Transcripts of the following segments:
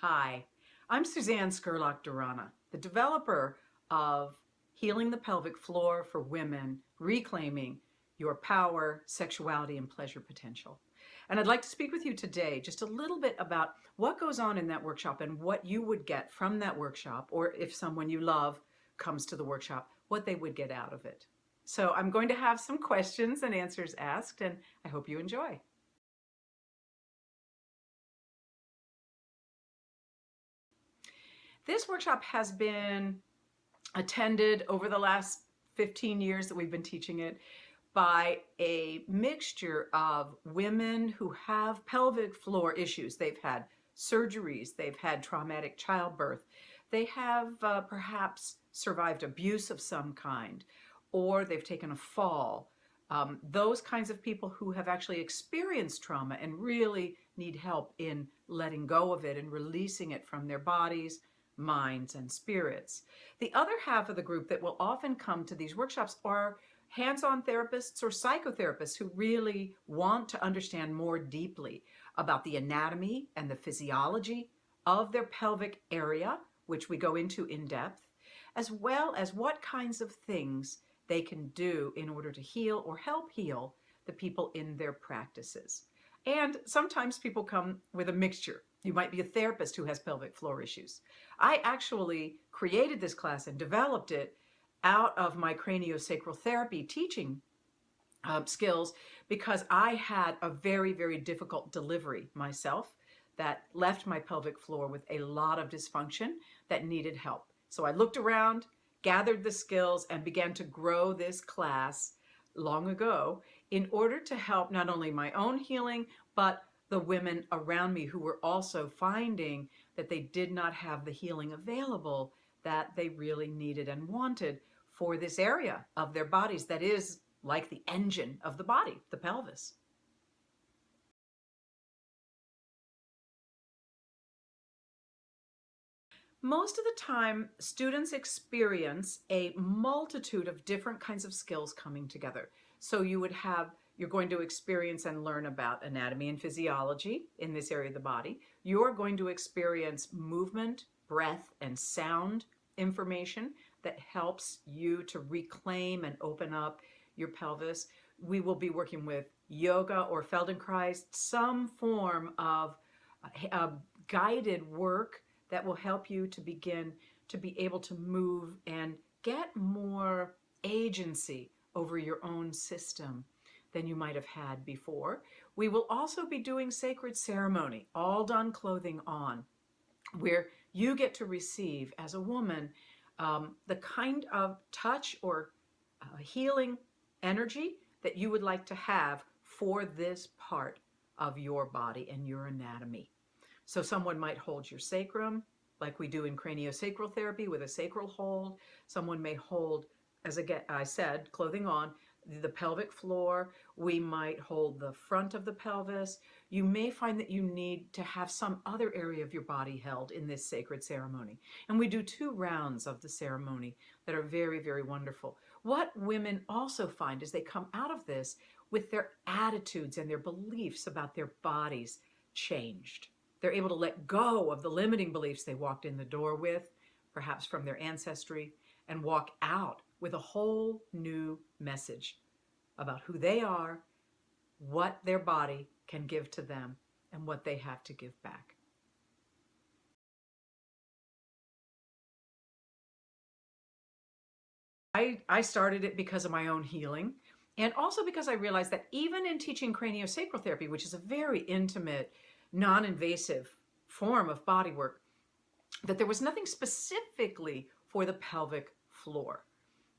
Hi, I'm Suzanne Scurlock-Durana, the developer of Healing the Pelvic Floor for Women, Reclaiming Your Power, Sexuality and Pleasure Potential. And I'd like to speak with you today just a little bit about what goes on in that workshop and what you would get from that workshop, or if someone you love comes to the workshop, what they would get out of it. So I'm going to have some questions and answers asked, and I hope you enjoy. This workshop has been attended over the last 15 years that we've been teaching it by a mixture of women who have pelvic floor issues. They've had surgeries, they've had traumatic childbirth, they have perhaps survived abuse of some kind, or they've taken a fall. Those kinds of people who have actually experienced trauma and really need help in letting go of it and releasing it from their bodies, minds, and spirits. The other half of the group that will often come to these workshops are hands-on therapists or psychotherapists who really want to understand more deeply about the anatomy and the physiology of their pelvic area, which we go into in depth, as well as what kinds of things they can do in order to heal or help heal the people in their practices. And sometimes people come with a mixture. You might be a therapist who has pelvic floor issues. I actually created this class and developed it out of my craniosacral therapy teaching skills because I had a very, very difficult delivery myself that left my pelvic floor with a lot of dysfunction that needed help. So I looked around, gathered the skills, and began to grow this class long ago in order to help not only my own healing, but the women around me who were also finding that they did not have the healing available that they really needed and wanted for this area of their bodies that is like the engine of the body, the pelvis. Most of the time, students experience a multitude of different kinds of skills coming together. So you're going to experience and learn about anatomy and physiology in this area of the body. You're going to experience movement, breath, and sound information that helps you to reclaim and open up your pelvis. We will be working with yoga or Feldenkrais, some form of guided work that will help you to begin to be able to move and get more agency over your own system than you might have had before. We will also be doing sacred ceremony, all done clothing on, where you get to receive as a woman the kind of touch or healing energy that you would like to have for this part of your body and your anatomy. So someone might hold your sacrum, like we do in craniosacral therapy with a sacral hold. Someone may hold, as I said, clothing on, the pelvic floor. We might hold the front of the pelvis. You may find that you need to have some other area of your body held in this sacred ceremony. And we do 2 rounds of the ceremony that are very, very wonderful. What women also find is they come out of this with their attitudes and their beliefs about their bodies changed. They're able to let go of the limiting beliefs they walked in the door with, perhaps from their ancestry, and walk out with a whole new message about who they are, what their body can give to them, and what they have to give back. I started it because of my own healing, and also because I realized that even in teaching craniosacral therapy, which is a very intimate, non-invasive form of body work, that there was nothing specifically for the pelvic floor.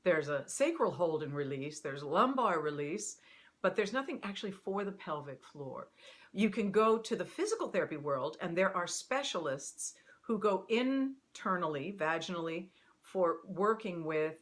There's a sacral hold and release, there's a lumbar release, but there's nothing actually for the pelvic floor. You can go to the physical therapy world, and there are specialists who go internally, vaginally, for working with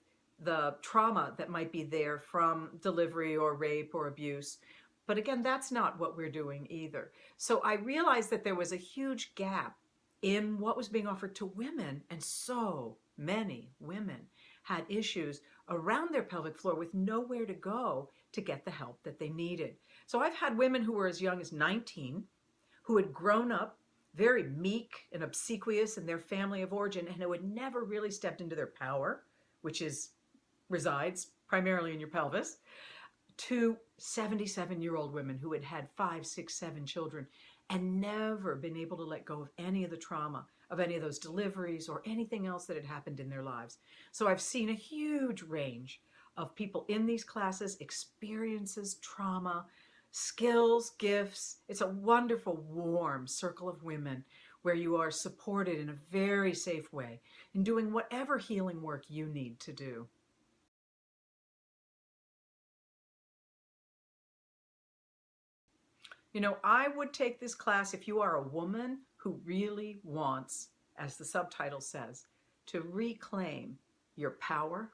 the trauma that might be there from delivery or rape or abuse. But again, that's not what we're doing either. So I realized that there was a huge gap in what was being offered to women, and so many women had issues around their pelvic floor with nowhere to go to get the help that they needed. So I've had women who were as young as 19 who had grown up very meek and obsequious in their family of origin and who had never really stepped into their power, which resides primarily in your pelvis, to 77-year-old women who had had 5, 6, 7 children and never been able to let go of any of the trauma of any of those deliveries or anything else that had happened in their lives. So I've seen a huge range of people in these classes, experiences, trauma, skills, gifts. It's a wonderful, warm circle of women where you are supported in a very safe way in doing whatever healing work you need to do. You know, I would take this class if you are a woman who really wants, as the subtitle says, to reclaim your power,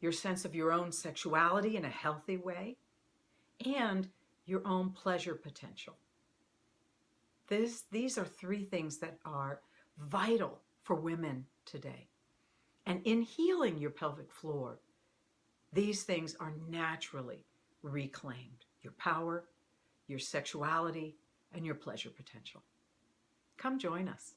your sense of your own sexuality in a healthy way, and your own pleasure potential. These are 3 things that are vital for women today. And in healing your pelvic floor, these things are naturally reclaimed. Your power, your sexuality, and your pleasure potential. Come join us.